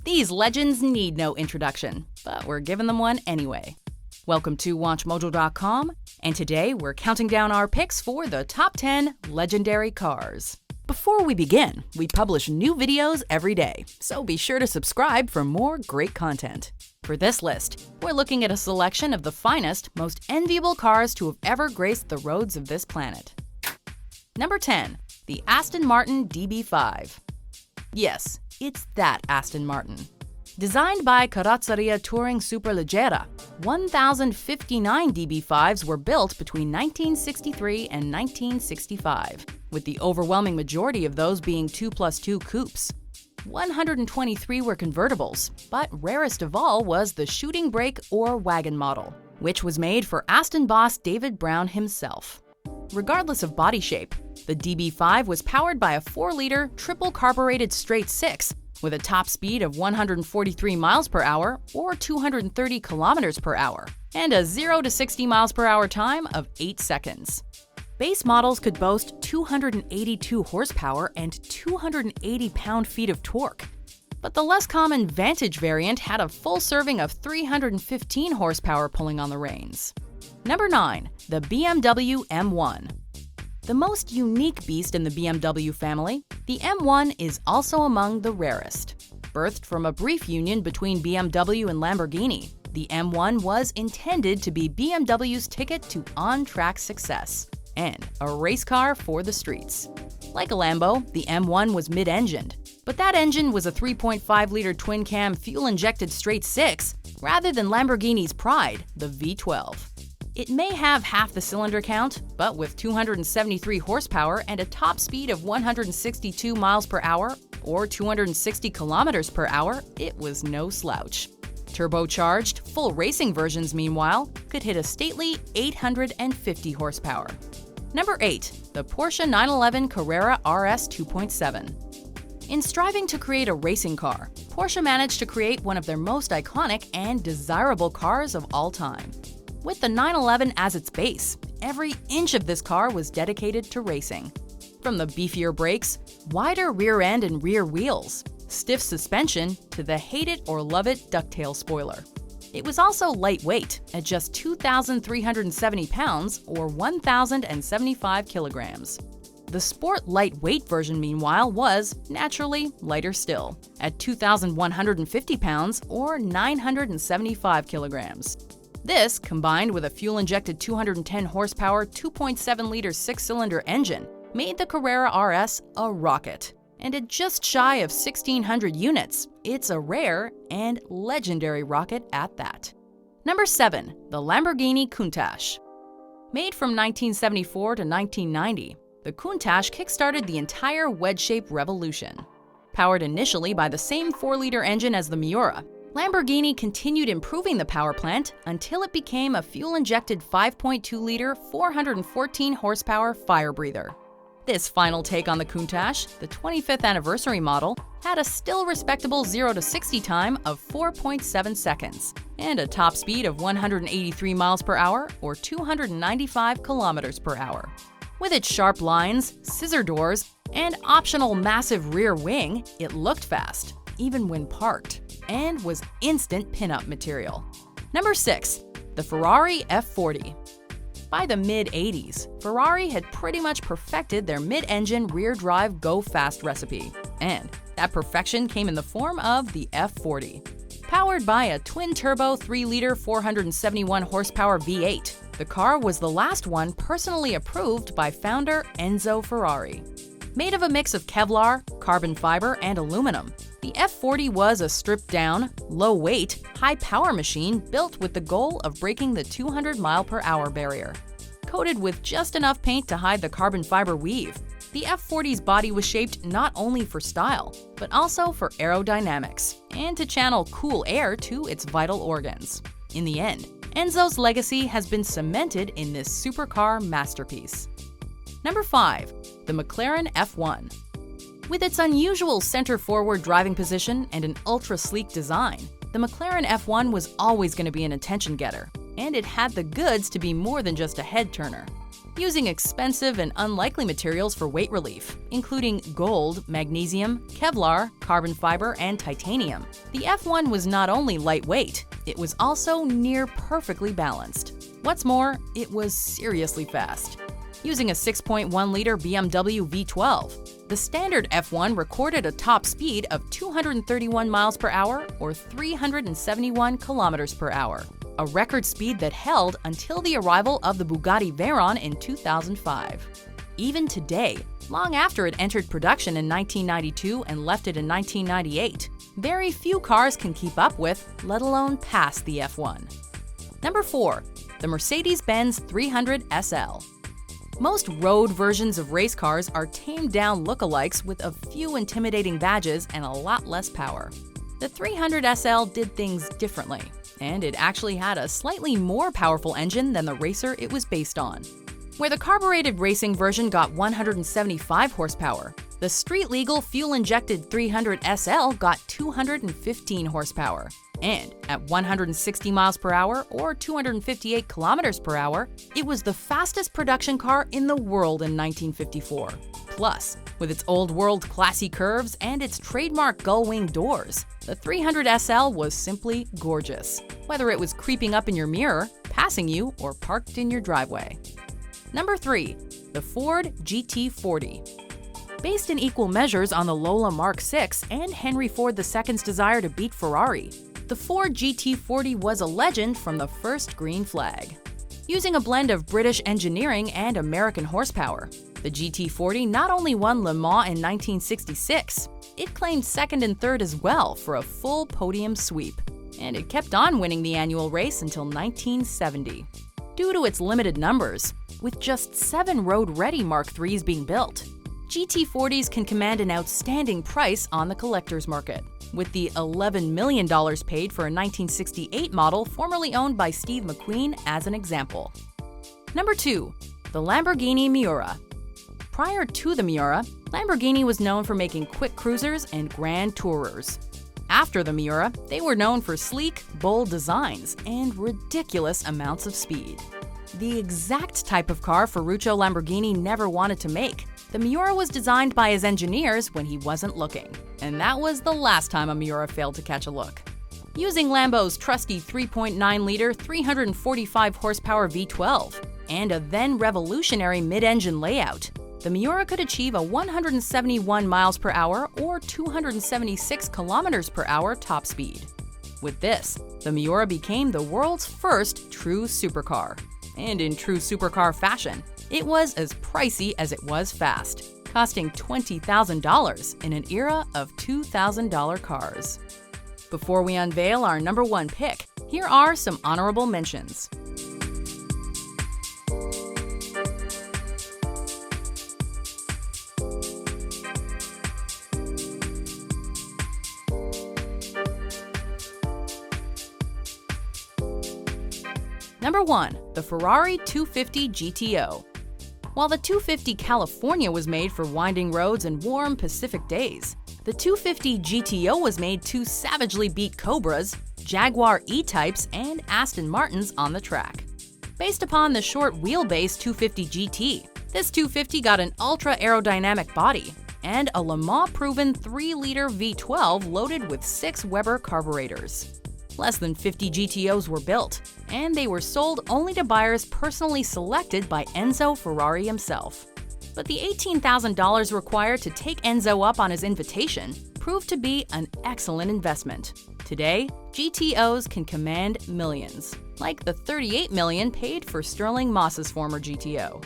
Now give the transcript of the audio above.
These legends need no introduction, but we're giving them one anyway. Welcome to WatchMojo.com, and today we're counting down our picks for the top 10 legendary cars. Before we begin, we publish new videos every day, so be sure to subscribe for more great content. For this list, we're looking at a selection of the finest, most enviable cars to have ever graced the roads of this planet. Number 10. The Aston Martin DB5. Yes, it's that Aston Martin. Designed by Carrozzeria Touring Superleggera, 1,059 DB5s were built between 1963 and 1965, with the overwhelming majority of those being 2+2 coupes. 123 were convertibles, but rarest of all was the shooting brake or wagon model, which was made for Aston boss David Brown himself. Regardless of body shape, the DB5 was powered by a 4-liter triple-carbureted straight-six with a top speed of 143 miles per hour or 230 kilometers per hour, and a 0 to 60 miles per hour time of 8 seconds. Base models could boast 282 horsepower and 280 pound-feet of torque, but the less common Vantage variant had a full serving of 315 horsepower pulling on the reins. Number 9. The BMW M1. The most unique beast in the BMW family, the M1 is also among the rarest. Birthed from a brief union between BMW and Lamborghini, the M1 was intended to be BMW's ticket to on-track success and a race car for the streets. Like a Lambo, the M1 was mid-engined, but that engine was a 3.5-liter twin-cam fuel-injected straight-six rather than Lamborghini's pride, the V12. It may have half the cylinder count, but with 273 horsepower and a top speed of 162 miles per hour or 260 kilometers per hour, it was no slouch. Turbocharged, full racing versions, meanwhile, could hit a stately 850 horsepower. Number 8. The Porsche 911 Carrera RS 2.7. In striving to create a racing car, Porsche managed to create one of their most iconic and desirable cars of all time. With the 911 as its base, every inch of this car was dedicated to racing. From the beefier brakes, wider rear end and rear wheels, stiff suspension, to the hate it or love it ducktail spoiler. It was also lightweight at just 2,370 pounds or 1,075 kilograms. The sport lightweight version, meanwhile, was, naturally, lighter still, at 2,150 pounds or 975 kilograms. This, combined with a fuel-injected 210 horsepower 2.7-liter six-cylinder engine, made the Carrera RS a rocket. And at just shy of 1,600 units, it's a rare and legendary rocket at that. Number 7. The Lamborghini Countach. Made from 1974 to 1990, the Countach kickstarted the entire wedge-shaped revolution. Powered initially by the same 4-liter engine as the Miura, Lamborghini continued improving the power plant until it became a fuel-injected 5.2-liter, 414-horsepower fire breather. This final take on the Countach, the 25th anniversary model, had a still respectable 0 to 60 time of 4.7 seconds and a top speed of 183 miles per hour or 295 kilometers per hour. With its sharp lines, scissor doors, and optional massive rear wing, it looked fast, even when parked, and was instant pinup material. Number 6. The Ferrari F40. By the mid-80s, Ferrari had pretty much perfected their mid-engine rear-drive go-fast recipe, and that perfection came in the form of the F40. Powered by a twin-turbo 3-liter 471-horsepower V8, the car was the last one personally approved by founder Enzo Ferrari. Made of a mix of Kevlar, carbon fiber, and aluminum, the F40 was a stripped-down, low-weight, high-power machine built with the goal of breaking the 200-mile-per-hour barrier. Coated with just enough paint to hide the carbon fiber weave, the F40's body was shaped not only for style, but also for aerodynamics, and to channel cool air to its vital organs. In the end, Enzo's legacy has been cemented in this supercar masterpiece. Number 5. The McLaren F1. With its unusual center-forward driving position and an ultra-sleek design, the McLaren F1 was always going to be an attention-getter, and it had the goods to be more than just a head-turner. using expensive and unlikely materials for weight relief, including gold, magnesium, Kevlar, carbon fiber, and titanium. The F1 was not only lightweight, it was also near perfectly balanced. What's more, it was seriously fast. Using a 6.1-liter BMW V12, the standard F1 recorded a top speed of 231 miles per hour or 371 kilometers per hour, a record speed that held until the arrival of the Bugatti Veyron in 2005. Even today, long after it entered production in 1992 and left it in 1998, very few cars can keep up with, let alone pass the F1. Number 4. The Mercedes-Benz 300 SL. Most road versions of race cars are tamed-down lookalikes with a few intimidating badges and a lot less power. The 300 SL did things differently, and it actually had a slightly more powerful engine than the racer it was based on. Where the carbureted racing version got 175 horsepower, the street-legal fuel-injected 300 SL got 215 horsepower. And at 160 miles per hour or 258 kilometers per hour, it was the fastest production car in the world in 1954. Plus, with its old-world classy curves and its trademark gull-wing doors, the 300 SL was simply gorgeous, whether it was creeping up in your mirror, passing you, or parked in your driveway. Number 3. The Ford GT40. Based in equal measures on the Lola Mark VI and Henry Ford II's desire to beat Ferrari, the Ford GT40 was a legend from the first green flag. Using a blend of British engineering and American horsepower, the GT40 not only won Le Mans in 1966, it claimed second and third as well for a full podium sweep, and it kept on winning the annual race until 1970. Due to its limited numbers, with just 7 road-ready Mark IIIs being built, GT40s can command an outstanding price on the collector's market, with the $11 million paid for a 1968 model formerly owned by Steve McQueen as an example. Number 2. The Lamborghini Miura. Prior to the Miura, Lamborghini was known for making quick cruisers and grand tourers. After the Miura, they were known for sleek, bold designs and ridiculous amounts of speed. The exact type of car Ferruccio Lamborghini never wanted to make, the Miura was designed by his engineers when he wasn't looking, and that was the last time a Miura failed to catch a look. Using Lambo's trusty 3.9-liter, 345 horsepower V12 and a then revolutionary mid-engine layout, the Miura could achieve a 171 miles per hour or 276 kilometers per hour top speed. With this, the Miura became the world's first true supercar. And in true supercar fashion, it was as pricey as it was fast, costing $20,000 in an era of $2,000 cars. Before we unveil our number 1 pick, here are some honorable mentions. Number 1. The Ferrari 250 GTO. While the 250 California was made for winding roads and warm Pacific days, the 250 GTO was made to savagely beat Cobras, Jaguar E-Types, and Aston Martins on the track. Based upon the short wheelbase 250 GT, this 250 got an ultra-aerodynamic body and a Le Mans-proven 3-liter V12 loaded with 6 Weber carburetors. Less than 50 GTOs were built, and they were sold only to buyers personally selected by Enzo Ferrari himself. But the $18,000 required to take Enzo up on his invitation proved to be an excellent investment. Today, GTOs can command millions, like the $38 million paid for Sterling Moss's former GTO.